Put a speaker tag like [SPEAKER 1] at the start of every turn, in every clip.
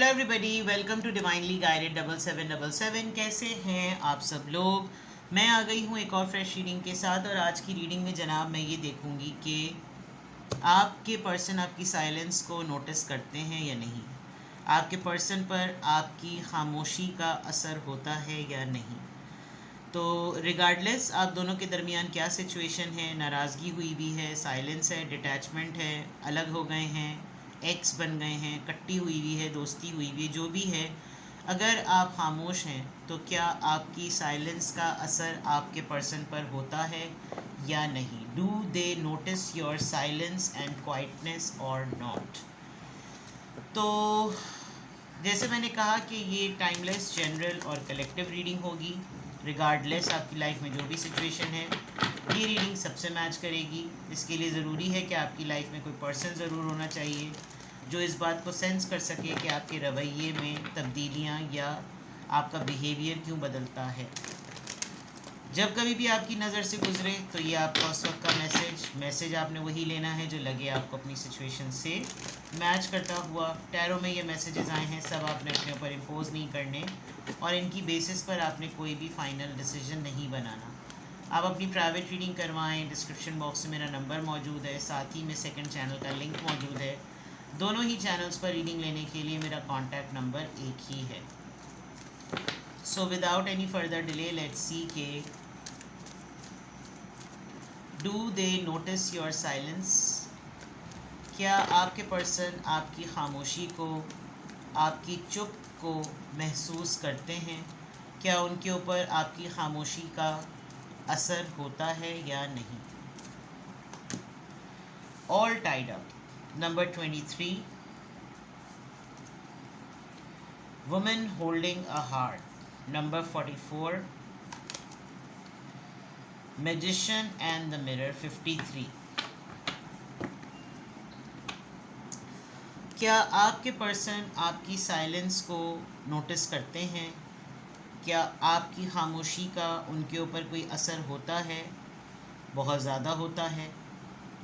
[SPEAKER 1] Hello everybody, welcome to divinely guided 7777। कैसे हैं आप सब लोग। मैं आ गई हूँ एक और फ्रेश रीडिंग के साथ। और आज की रीडिंग में जनाब मैं ये देखूँगी कि आपके पर्सन आपकी साइलेंस को नोटिस करते हैं या नहीं, आपके पर्सन पर आपकी खामोशी का असर होता है या नहीं। तो रिगार्डलेस आप दोनों के दरमियान क्या सिचुएशन है, नाराज़गी हुई भी है, साइलेंस है, डिटैचमेंट है, अलग हो गए हैं, एक्स बन गए हैं, कट्टी हुई हुई है, दोस्ती हुई हुई है, जो भी है, अगर आप खामोश हैं तो क्या आपकी साइलेंस का असर आपके पर्सन पर होता है या नहीं। Do they notice your silence and quietness और नॉट। तो जैसे मैंने कहा कि ये टाइमलेस, जनरल और कलेक्टिव रीडिंग होगी। रिगार्डलेस आपकी लाइफ में जो भी सिचुएशन है, ये रीडिंग सबसे मैच करेगी। इसके लिए ज़रूरी है कि आपकी लाइफ में कोई पर्सन ज़रूर होना चाहिए जो इस बात को सेंस कर सके कि आपके रवैये में तब्दीलियाँ या आपका बिहेवियर क्यों बदलता है। जब कभी भी आपकी नज़र से गुजरे तो ये आपका उस वक्त का मैसेज आपने वही लेना है जो लगे आपको अपनी सिचुएशन से मैच करता हुआ। टैरो में ये मैसेजेस आए हैं, सब आपने अपने ऊपर इम्पोज नहीं करने और इनकी बेसिस पर आपने कोई भी फाइनल डिसीजन नहीं बनाना। आप अपनी प्राइवेट रीडिंग करवाएं। डिस्क्रिप्शन बॉक्स में मेरा नंबर मौजूद है, साथ ही में सेकंड चैनल का लिंक मौजूद है। दोनों ही चैनल्स पर रीडिंग लेने के लिए मेरा कॉन्टैक्ट नंबर एक ही है। So without any further delay let's see के do they notice your silence. क्या आपके पर्सन आपकी खामोशी को, आपकी चुप को महसूस करते हैं। क्या उनके ऊपर आपकी खामोशी का असर होता है या नहीं। All tied up number 23, women holding a heart number 44, magician and the mirror 53। क्या आपके पर्सन आपकी साइलेंस को नोटिस करते हैं। क्या आपकी खामोशी का उनके ऊपर कोई असर होता है, बहुत ज़्यादा होता है,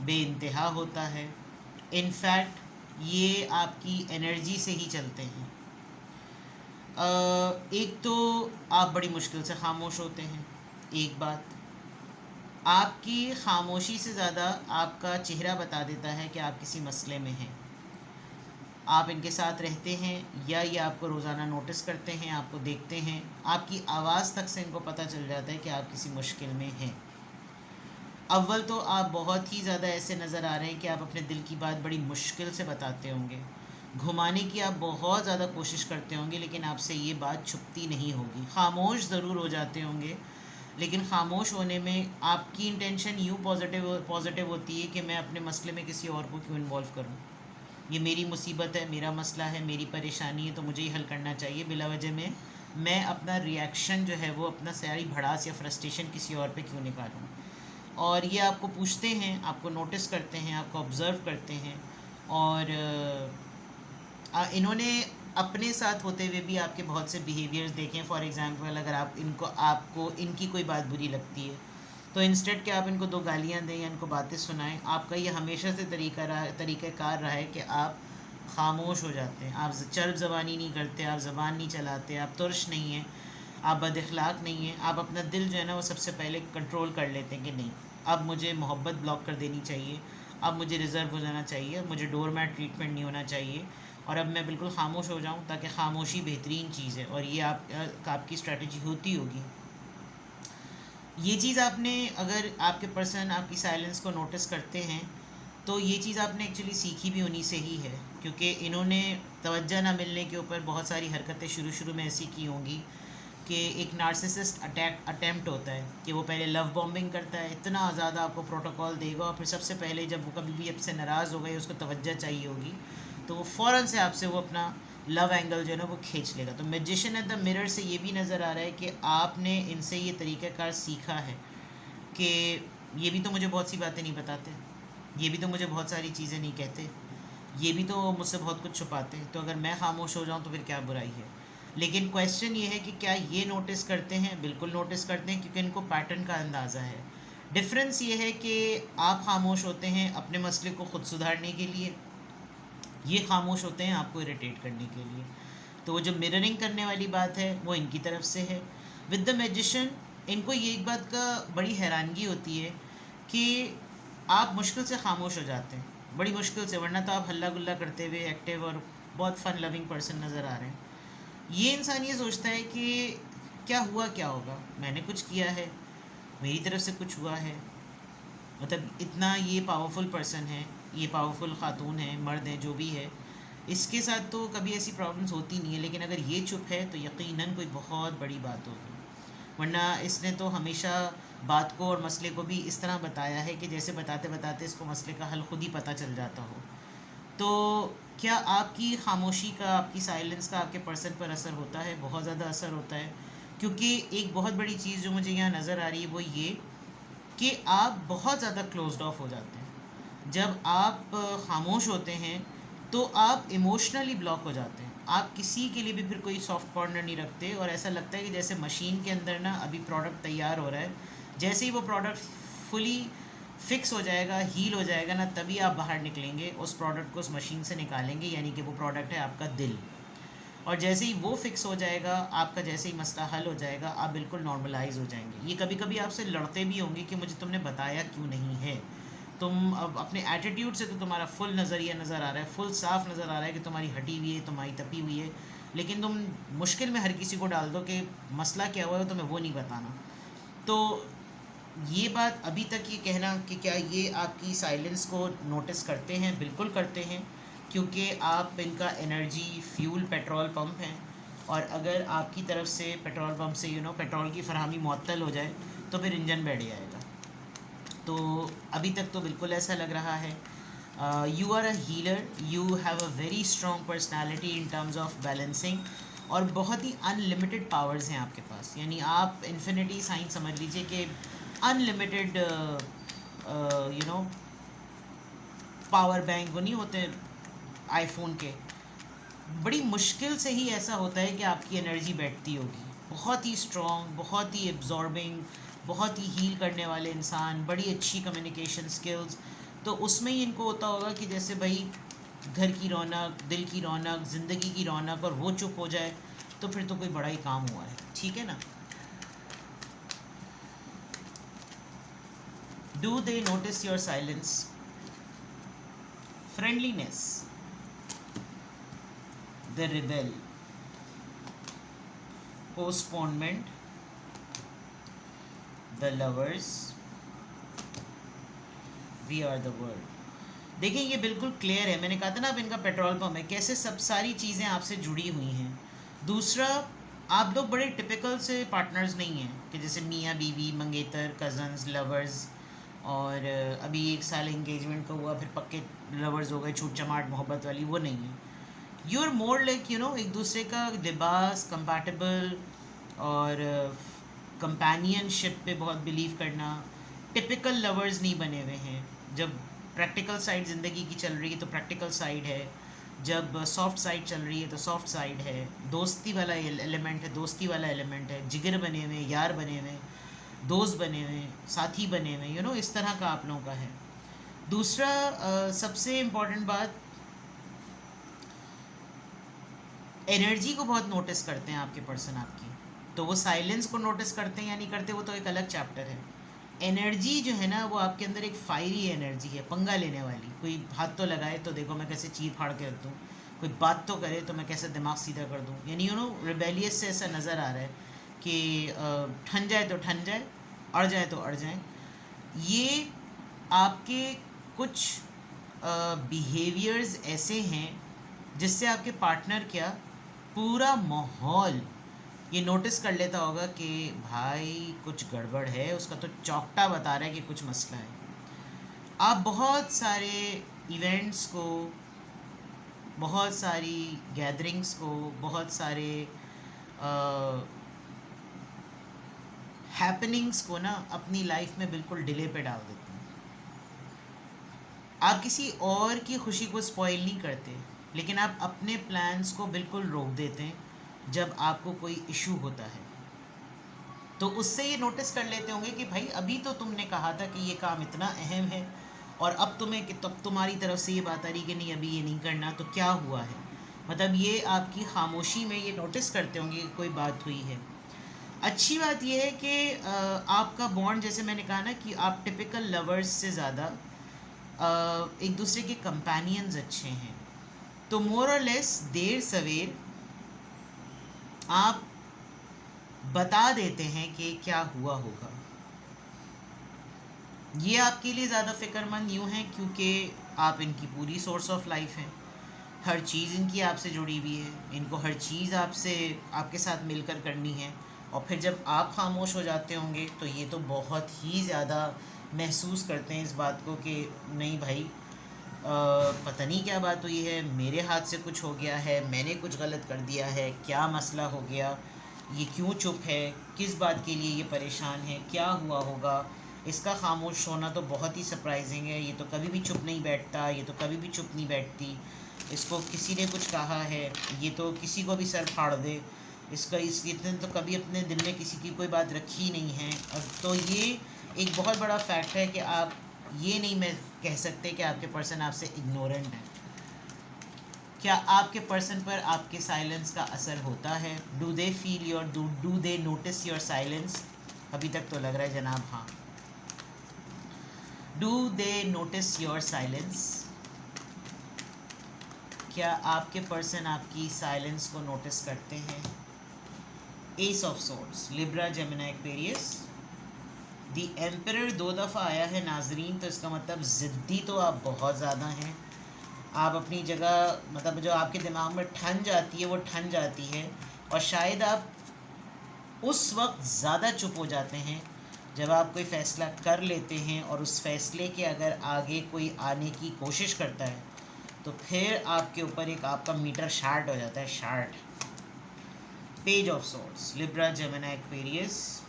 [SPEAKER 1] बेइंतहा होता है। इनफैक्ट ये आपकी एनर्जी से ही चलते हैं। एक तो आप बड़ी मुश्किल से खामोश होते हैं। एक बात, आपकी खामोशी से ज़्यादा आपका चेहरा बता देता है कि आप किसी मसले में हैं। आप इनके साथ रहते हैं या ये आपको रोज़ाना नोटिस करते हैं, आपको देखते हैं, आपकी आवाज़ तक से इनको पता चल जाता है कि आप किसी मुश्किल में हैं। अव्वल तो आप बहुत ही ज़्यादा ऐसे नज़र आ रहे हैं कि आप अपने दिल की बात बड़ी मुश्किल से बताते होंगे। घुमाने की आप बहुत ज़्यादा कोशिश करते होंगे, लेकिन आपसे ये बात छुपती नहीं होगी। खामोश ज़रूर हो जाते होंगे, लेकिन खामोश होने में आपकी इंटेंशन यूँ पॉजिटिव होती है कि मैं अपने मसले में किसी और को क्यों इन्वॉल्व करूँ। ये मेरी मुसीबत है, मेरा मसला है, मेरी परेशानी है, तो मुझे ही हल करना चाहिए। बिला वजह में मैं अपना रिएक्शन जो है वो, अपना सारी भड़ास या फ्रस्ट्रेशन किसी और पे क्यों निकालूँ। और ये आपको पूछते हैं, आपको नोटिस करते हैं, आपको ऑब्ज़र्व करते हैं। और इन्होंने अपने साथ होते हुए भी आपके बहुत से बिहेवियर्स देखें। फॉर एग्ज़ाम्पल, अगर आपको इनकी कोई बात बुरी लगती है तो इंस्टेड कि आप इनको दो गालियाँ दें या इनको बातें सुनाएं, आपका ये हमेशा से तरीक़ाकार रहा है कि आप खामोश हो जाते हैं। आप चर्ब ज़बानी नहीं करते, आप ज़बान नहीं चलाते, आप तुर्श नहीं हैं, आप बदअखलाक नहीं हैं। आप अपना दिल जो है ना वो सबसे पहले कंट्रोल कर लेते हैं कि नहीं, अब मुझे मोहब्बत ब्लॉक कर देनी चाहिए, अब मुझे रिज़र्व हो जाना चाहिए, मुझे डोर मैट ट्रीटमेंट नहीं होना चाहिए, और अब मैं बिल्कुल खामोश हो जाऊँ, ताकि खामोशी बेहतरीन चीज़ है। और ये आपकी स्ट्रैटेजी होती होगी। ये चीज़ आपने, अगर आपके पर्सन आपकी साइलेंस को नोटिस करते हैं तो ये चीज़ आपने एक्चुअली सीखी भी उन्हीं से ही है, क्योंकि इन्होंने तवज्जो ना मिलने के ऊपर बहुत सारी हरकतें शुरू में ऐसी की होंगी कि एक नार्सिसिस्ट अटैम्प्ट होता है कि वो पहले लव बॉम्बिंग करता है, इतना ज़्यादा आपको प्रोटोकॉल देगा, और फिर सबसे पहले जब वो कभी भी आपसे नाराज़ हो गए, उसको तवज्जो चाहिए होगी, तो वो फ़ौरन से आपसे वो अपना लव एंगल जो है ना वो खींच लेगा। तो मैजिशियन एट द मिरर से ये भी नज़र आ रहा है कि आपने इनसे ये तरीक़ाकार सीखा है कि ये भी तो मुझे बहुत सी बातें नहीं बताते, ये भी तो मुझे बहुत सारी चीज़ें नहीं कहते, ये भी तो मुझसे बहुत कुछ छुपाते, तो अगर मैं खामोश हो जाऊँ तो फिर क्या बुराई है। लेकिन क्वेश्चन ये है कि क्या ये नोटिस करते हैं। बिल्कुल नोटिस करते हैं, क्योंकि इनको पैटर्न का अंदाज़ा है। डिफरेंस ये है कि आप खामोश होते हैं अपने मसले को ख़ुद सुधारने के लिए, ये खामोश होते हैं आपको इरिटेट करने के लिए। तो वो जो मिररिंग करने वाली बात है वो इनकी तरफ से है। विद द मैजिशियन इनको ये एक बात का बड़ी हैरानगी होती है कि आप मुश्किल से खामोश हो जाते हैं, बड़ी मुश्किल से, वरना तो आप हल्ला गुल्ला करते हुए एक्टिव और बहुत फन लविंग पर्सन नज़र आ रहे हैं। ये इंसान ये सोचता है कि क्या हुआ, क्या होगा, मैंने कुछ किया है, मेरी तरफ से कुछ हुआ है, मतलब इतना ये पावरफुल पर्सन है, ये पावरफुल खातून है, मर्द है, जो भी है, इसके साथ तो कभी ऐसी प्रॉब्लम्स होती नहीं है, लेकिन अगर ये चुप है तो यकीनन कोई बहुत बड़ी बात होगी। वरना इसने तो हमेशा बात को और मसले को भी इस तरह बताया है कि जैसे बताते बताते इसको मसले का हल खुद ही पता चल जाता हो। तो क्या आपकी खामोशी का, आपकी साइलेंस का आपके पर्सन पर असर होता है? बहुत ज़्यादा असर होता है, क्योंकि एक बहुत बड़ी चीज़ जो मुझे यहाँ नज़र आ रही है वो ये कि आप बहुत ज़्यादा क्लोज्ड ऑफ हो जाते हैं। जब आप खामोश होते हैं तो आप इमोशनली ब्लॉक हो जाते हैं, आप किसी के लिए भी फिर कोई सॉफ्ट कॉर्नर नहीं रखते, और ऐसा लगता है कि जैसे मशीन के अंदर ना अभी प्रोडक्ट तैयार हो रहा है, जैसे ही वो प्रोडक्ट फुली फिक्स हो जाएगा, हील हो जाएगा ना, तभी आप बाहर निकलेंगे, उस प्रोडक्ट को उस मशीन से निकालेंगे, यानी कि वो प्रोडक्ट है आपका दिल। और जैसे ही वो फिक्स हो जाएगा, आपका जैसे ही मसला हल हो जाएगा, आप बिल्कुल नॉर्मलाइज हो जाएंगे। ये कभी कभी आपसे लड़ते भी होंगे कि मुझे तुमने बताया क्यों नहीं है। तुम अब अपने एटीट्यूड से तो तुम्हारा फुल नज़रिया नज़र आ रहा है, फुल साफ नज़र आ रहा है कि तुम्हारी हटी हुई है, तुम्हारी तपी हुई है, लेकिन तुम मुश्किल में हर किसी को डाल दो कि मसला क्या हुआ है, तुम्हें वो नहीं बताना। तो ये बात अभी तक ये कहना कि क्या ये आपकी साइलेंस को नोटिस करते हैं, बिल्कुल करते हैं, क्योंकि आप इनका एनर्जी फ्यूल पेट्रोल पंप हैं, और अगर आपकी तरफ से पेट्रोल पंप से पेट्रोल की फरहमी मुअत्तल हो जाए तो फिर इंजन बैठ जाएगा। तो अभी तक तो बिल्कुल ऐसा लग रहा है। You are a healer, you have a very strong personality in terms of balancing, और बहुत ही अनलिमिटेड पावर्स हैं आपके पास, यानी आप इन्फिनिटी साइन समझ लीजिए कि अनलिमिटेड पावर बैंक वो नहीं होते आईफोन के, बड़ी मुश्किल से ही ऐसा होता है कि आपकी एनर्जी बैठती होगी। बहुत ही स्ट्रॉन्ग, बहुत ही एब्जॉर्बिंग, बहुत ही हील करने वाले इंसान, बड़ी अच्छी कम्युनिकेशन स्किल्स। तो उसमें ही इनको होता होगा कि जैसे भाई घर की रौनक, दिल की रौनक, ज़िंदगी की रौनक, और वो चुप हो जाए तो फिर तो कोई बड़ा ही काम हुआ है, ठीक है ना। Do they notice your silence? Friendliness, the rebel, postponement, the lovers, we are the world. देखिए ये बिल्कुल क्लियर है, मैंने कहा था ना अब इनका पेट्रोल पंप है, कैसे सब सारी चीज़ें आपसे जुड़ी हुई हैं। दूसरा, आप लोग बड़े टिपिकल से पार्टनर्स नहीं हैं कि जैसे मियाँ बीवी, मंगेतर, कज़न्स, लवर्स, और अभी 1 साल एंगेजमेंट का हुआ फिर पक्के लवर्स हो गए, छूट चमाट मोहब्बत वाली, वो नहीं है। यू आर मोर लाइक एक दूसरे का लिबास, कंपैटिबल, और कंपेनियनशिप पे बहुत बिलीव करना। टिपिकल लवर्स नहीं बने हुए हैं। जब प्रैक्टिकल साइड ज़िंदगी की चल रही है तो प्रैक्टिकल साइड है, जब सॉफ्ट साइड चल रही है तो सॉफ्ट साइड है, दोस्ती वाला एलिमेंट है, दोस्ती वाला एलिमेंट है, जिगर बने हुए, यार बने हुए, दोस्त बने हुए, साथी बने हुए, इस तरह का आप लोगों का है। दूसरा सबसे इम्पोर्टेंट बात, एनर्जी को बहुत नोटिस करते हैं आपके पर्सन आपकी। तो वो साइलेंस को नोटिस करते हैं या नहीं करते, वो तो एक अलग चैप्टर है। एनर्जी जो है ना, वो आपके अंदर एक फायरी एनर्जी है, पंगा लेने वाली। कोई हाथ तो लगाए तो देखो मैं कैसे चीर फाड़ के रख दूँ, कोई बात तो करे तो मैं कैसे दिमाग सीधा कर दूँ, यानी रिबेलियस से ऐसा नज़र आ रहा है कि ठन जाए तो ठन जाए, अड़ जाए तो अड़ जाए। ये आपके कुछ बिहेवियर्स ऐसे हैं जिससे आपके पार्टनर क्या, पूरा माहौल ये नोटिस कर लेता होगा कि भाई कुछ गड़बड़ है, उसका तो चौकटा बता रहा है कि कुछ मसला है। आप बहुत सारे इवेंट्स को, बहुत सारी गैदरिंग्स को, बहुत सारे हैपनिंग्स को ना अपनी लाइफ में बिल्कुल डिले पे डाल देते हैं। आप किसी और की खुशी को स्पॉइल नहीं करते, लेकिन आप अपने प्लान्स को बिल्कुल रोक देते हैं जब आपको कोई इशू होता है। तो उससे ये नोटिस कर लेते होंगे कि भाई अभी तो तुमने कहा था कि ये काम इतना अहम है, और अब तब तुम्हारी तरफ से ये बात आ रही कि नहीं अभी ये नहीं करना, तो क्या हुआ है? मतलब ये आपकी खामोशी में ये नोटिस करते होंगे कि कोई बात हुई है। अच्छी बात यह है कि आपका बॉन्ड, जैसे मैंने कहा ना कि आप टिपिकल लवर्स से ज़्यादा एक दूसरे के कंपेनियंस अच्छे हैं। तो मोर और लेस देर सवेर आप बता देते हैं कि क्या हुआ होगा। ये आपके लिए ज़्यादा फ़िक्रमंद यूँ हैं क्योंकि आप इनकी पूरी सोर्स ऑफ लाइफ हैं। हर चीज़ इनकी आपसे जुड़ी हुई है, इनको हर चीज़ आपके साथ मिलकर करनी है। और फिर जब आप खामोश हो जाते होंगे तो ये तो बहुत ही ज़्यादा महसूस करते हैं इस बात को कि नहीं भाई, पता नहीं क्या बात हुई है, मेरे हाथ से कुछ हो गया है, मैंने कुछ गलत कर दिया है, क्या मसला हो गया, ये क्यों चुप है, किस बात के लिए ये परेशान है, क्या हुआ होगा। इसका खामोश होना तो बहुत ही सरप्राइजिंग है। ये तो कभी भी चुप नहीं बैठता, ये तो कभी भी चुप नहीं बैठती। इसको किसी ने कुछ कहा है, ये तो किसी को भी सर फाड़ दे। इसने तो कभी अपने दिल में किसी की कोई बात रखी नहीं है। तो ये एक बहुत बड़ा फैक्ट है कि आप ये नहीं मैं कह सकते कि आपके पर्सन आपसे इग्नोरेंट है। क्या आपके पर्सन पर आपके साइलेंस का असर होता है? Do they feel your do they notice your silence? अभी तक तो लग रहा है जनाब हाँ। Do they notice your silence? क्या आपके पर्सन आपकी साइलेंस को नोटिस करते हैं? S of swords, Libra, Gemini, Aquarius. The emperor 2 दफ़ा आया है नाजरीन, तो इसका मतलब ज़िद्दी तो आप बहुत ज़्यादा हैं। आप अपनी जगह, मतलब जो आपके दिमाग में ठन जाती है वो ठन जाती है। और शायद आप उस वक्त ज़्यादा चुप हो जाते हैं जब आप कोई फ़ैसला कर लेते हैं और उस फैसले के अगर आगे कोई आने की कोशिश करता है तो फिर आपके ऊपर एक आपका मीटर शार्ट हो जाता है, short. Page of swords, Libra, Gemini, Aquarius.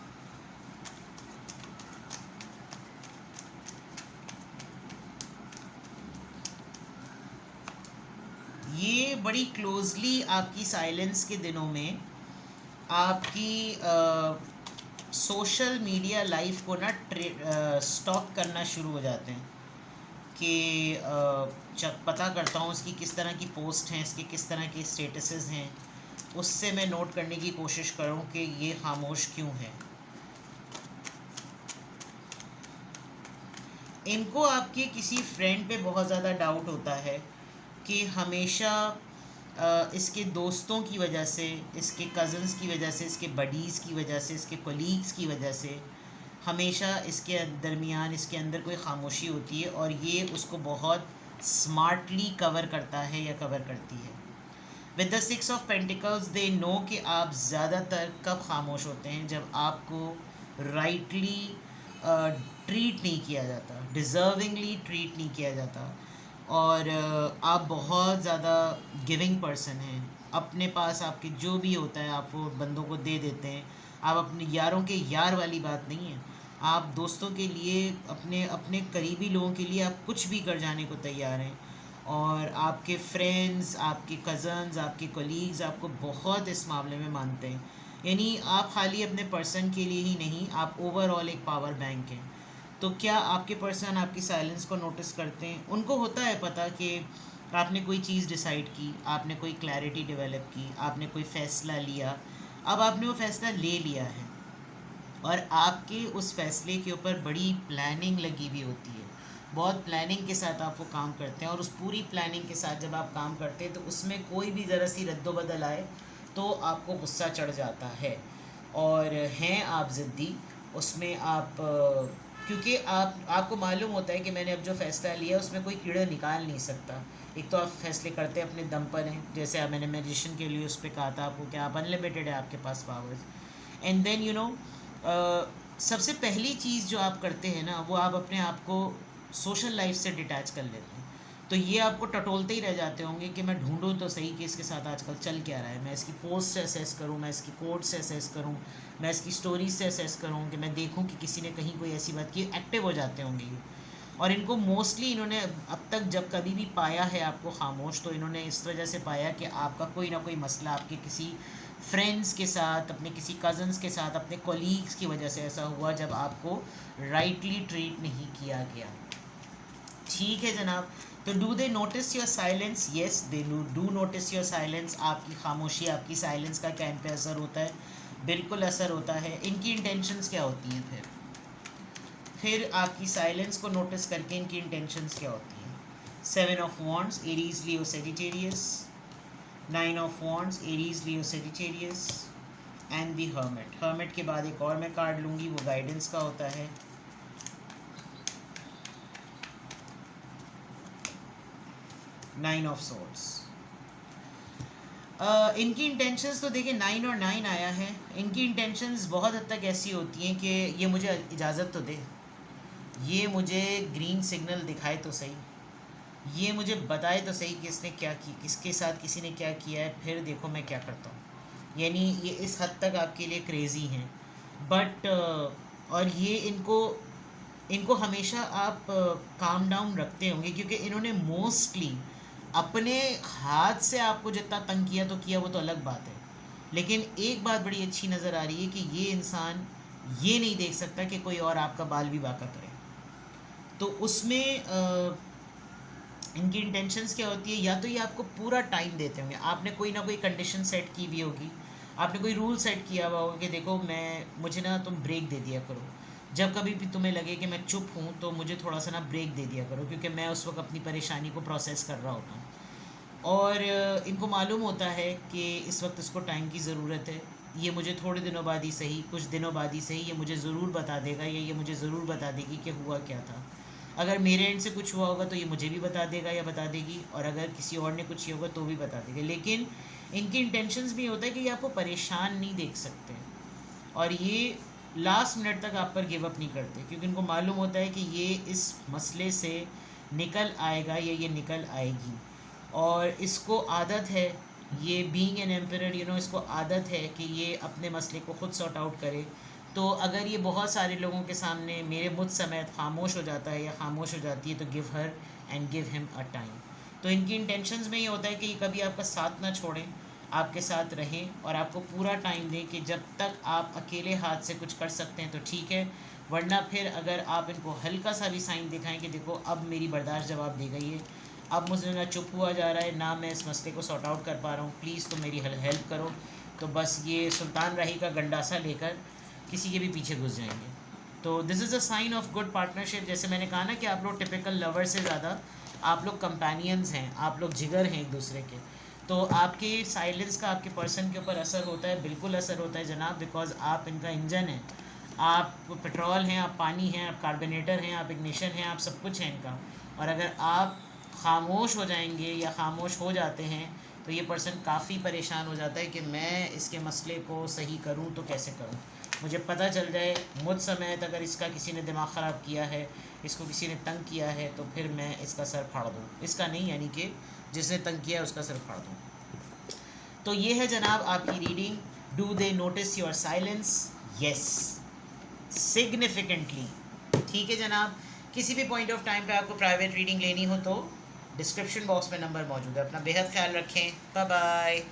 [SPEAKER 1] ये बड़ी क्लोजली आपकी साइलेंस के दिनों में आपकी सोशल मीडिया लाइफ को ना स्टॉक करना शुरू हो जाते हैं कि पता करता हूँ इसकी किस तरह की पोस्ट हैं, इसके किस तरह के स्टेटसेस हैं, उससे मैं नोट करने की कोशिश करूँ कि ये खामोश क्यों है। इनको आपके किसी फ्रेंड पे बहुत ज़्यादा डाउट होता है कि हमेशा इसके दोस्तों की वजह से, इसके कज़न्स की वजह से, इसके बडीज़ की वजह से, इसके कोलीग्स की वजह से हमेशा इसके दरमियान इसके अंदर कोई खामोशी होती है और ये उसको बहुत स्मार्टली कवर करता है या कवर करती है। With the 6 of pentacles they know कि आप ज़्यादातर कब खामोश होते हैं, जब आपको राइटली ट्रीट नहीं किया जाता, डिज़र्विंगली ट्रीट नहीं किया जाता। और आप बहुत ज़्यादा गिविंग पर्सन हैं। अपने पास आपके जो भी होता है आप वो बंदों को दे देते हैं। आप अपने यारों के यार वाली बात नहीं है, आप दोस्तों के लिए, अपने अपने करीबी लोगों के लिए आप कुछ भी कर जाने को तैयार हैं। और आपके फ्रेंड्स, आपके कज़न्स, आपके कोलीग्स आपको बहुत इस मामले में मानते हैं। यानी आप खाली अपने पर्सन के लिए ही नहीं, आप ओवरऑल एक पावर बैंक हैं। तो क्या आपके पर्सन आपकी साइलेंस को नोटिस करते हैं? उनको होता है पता कि आपने कोई चीज़ डिसाइड की, आपने कोई क्लैरिटी डेवलप की, आपने कोई फ़ैसला लिया, अब आपने वो फ़ैसला ले लिया है और आपके उस फैसले के ऊपर बड़ी प्लानिंग लगी हुई होती है। बहुत प्लानिंग के साथ आप वो काम करते हैं और उस पूरी प्लानिंग के साथ जब आप काम करते हैं तो उसमें कोई भी ज़रा सी रद्दोबदल आए तो आपको गुस्सा चढ़ जाता है। और हैं आप ज़िद्दी, उसमें आप क्योंकि आपको मालूम होता है कि मैंने अब जो फ़ैसला लिया उसमें कोई कीड़ा निकाल नहीं सकता। एक तो आप फैसले करते अपने दम पर हैं, जैसे आप मैंने मैजिशियन के लिए उस पर कहा था आपको कि आप अनलिमिटेड है आपके पास powers. And then you know सबसे पहली चीज़ जो आप करते हैं ना वो आप अपने आप को सोशल लाइफ से डिटैच कर लेते हैं। तो ये आपको टटोलते ही रह जाते होंगे कि मैं ढूंढूं तो सही कि इसके साथ आजकल चल क्या रहा है, मैं इसकी पोस्ट से असेस करूं, मैं इसकी कोड से असेस करूं, मैं इसकी स्टोरी से असेस करूं कि मैं देखूं कि किसी ने कहीं कोई ऐसी बात की। एक्टिव हो जाते होंगे ये। और इनको मोस्टली इन्होंने अब तक जब कभी भी पाया है आपको खामोश, तो इन्होंने इस वजह से पाया कि आपका कोई ना कोई मसला आपके किसी फ्रेंड्स के साथ, अपने किसी कज़न्स के साथ, अपने कोलीग्स की वजह से ऐसा हुआ जब आपको राइटली ट्रीट नहीं किया गया। ठीक है जनाब। तो do they notice your silence? Yes they do notice your silence. आपकी खामोशी, आपकी साइलेंस का क्या इन पे असर होता है? बिल्कुल असर होता है। इनकी इंटेंशंस क्या होती हैं? फिर आपकी साइलेंस को नोटिस करके इनकी इंटेंशंस क्या होती हैं? 7 of wands, Aries, Leo, Sagittarius. 9 of wands, Aries, Leo, Sagittarius and the hermit. Hermit के बाद एक और मैं कार्ड लूँगी, वो गाइडेंस का होता है। 9 ऑफ सोर्ड्स। इनकी इंटेंशंस तो देखिए 9 और 9 आया है। इनकी इंटेंशंस बहुत हद तक ऐसी होती हैं कि ये मुझे इजाज़त तो दे, ये मुझे ग्रीन सिग्नल दिखाए तो सही, ये मुझे बताए तो सही कि इसने क्या की, किसके साथ किसी ने क्या किया है, फिर देखो मैं क्या करता हूँ। यानी ये इस हद तक आपके लिए क्रेज़ी हैं। बट और ये इनको हमेशा आप काम डाउन रखते होंगे, क्योंकि इन्होंने मोस्टली अपने हाथ से आपको जितना तंग किया तो किया, वो तो अलग बात है। लेकिन एक बात बड़ी अच्छी नज़र आ रही है कि ये इंसान ये नहीं देख सकता कि कोई और आपका बाल भी बाका करे। तो उसमें इनकी इंटेंशंस क्या होती है? या तो ये आपको पूरा टाइम देते होंगे, आपने कोई ना कोई कंडीशन सेट की हुई होगी, आपने कोई रूल सेट किया हुआ होगा कि देखो मुझे ना तुम ब्रेक दे दिया करो, जब कभी भी तुम्हें लगे कि मैं चुप हूँ तो मुझे थोड़ा सा ना ब्रेक दे दिया करो, क्योंकि मैं उस वक्त अपनी परेशानी को प्रोसेस कर रहा होता हूँ। और इनको मालूम होता है कि इस वक्त इसको टाइम की ज़रूरत है। ये मुझे थोड़े दिनों बाद ही सही, कुछ दिनों बाद ही सही, ये मुझे ज़रूर बता देगा या ये मुझे ज़रूर बता देगी कि हुआ क्या था। अगर मेरे एंड से कुछ हुआ होगा तो ये मुझे भी बता देगा या बता देगी, और अगर किसी और ने कुछ किया होगा तो भी बता देगा। लेकिन इनकी इंटेंशंस भी होता है कि ये आपको परेशान नहीं देख सकते, और ये लास्ट मिनट तक आप पर गिव अप नहीं करते, क्योंकि इनको मालूम होता है कि ये इस मसले से निकल आएगा या ये निकल आएगी। और इसको आदत है, ये बीइंग एन एम्परर इसको आदत है कि ये अपने मसले को ख़ुद सॉर्ट आउट करे। तो अगर ये बहुत सारे लोगों के सामने मेरे मुझ समेत खामोश हो जाता है या खामोश हो जाती है, तो give her and give him a time. तो इनकी इंटेंशंस में ये होता है कि ये कभी आपका साथ ना छोड़ें, आपके साथ रहें और आपको पूरा टाइम दें कि जब तक आप अकेले हाथ से कुछ कर सकते हैं तो ठीक है, वरना फिर अगर आप इनको हल्का सा भी साइन दिखाएं कि देखो अब मेरी बर्दाश्त जवाब दे गई है, अब मुझे ना चुप हुआ जा रहा है, ना मैं इस मसले को सॉर्ट आउट कर पा रहा हूँ, प्लीज़ तुम मेरी हेल्प करो, तो बस ये सुल्तान राही का गंडासा लेकर किसी के भी पीछे घुस जाएंगे। तो this is a sign of good partnership. जैसे मैंने कहा ना कि आप लोग टिपिकल लवर से ज़्यादा आप लोग कंपेनियंस हैं, आप लोग जिगर हैं एक दूसरे के। तो आपके साइलेंस का आपके पर्सन के ऊपर असर होता है, बिल्कुल असर होता है जनाब, बिकॉज आप इनका इंजन हैं, आप पेट्रोल हैं, आप पानी हैं, आप कार्बोनेटर हैं, आप इग्निशन हैं, आप सब कुछ हैं इनका। और अगर आप खामोश हो जाएंगे या खामोश हो जाते हैं तो ये पर्सन काफ़ी परेशान हो जाता है कि मैं इसके मसले को सही करूं तो कैसे करूं। मुझे पता चल जाए मुझ समेत अगर इसका किसी ने दिमाग ख़राब किया है, इसको किसी ने तंग किया है, तो फिर मैं इसका सर फाड़ दूँ, इसका नहीं यानी कि जिसने तंग किया है उसका सर फाड़ दूँ। तो ये है जनाब आपकी reading. Do they notice your silence? Yes, significantly. ठीक है जनाब। किसी भी पॉइंट ऑफ टाइम पे आपको प्राइवेट रीडिंग लेनी हो तो डिस्क्रिप्शन बॉक्स में नंबर मौजूद है। अपना बेहद ख्याल रखें। Bye bye.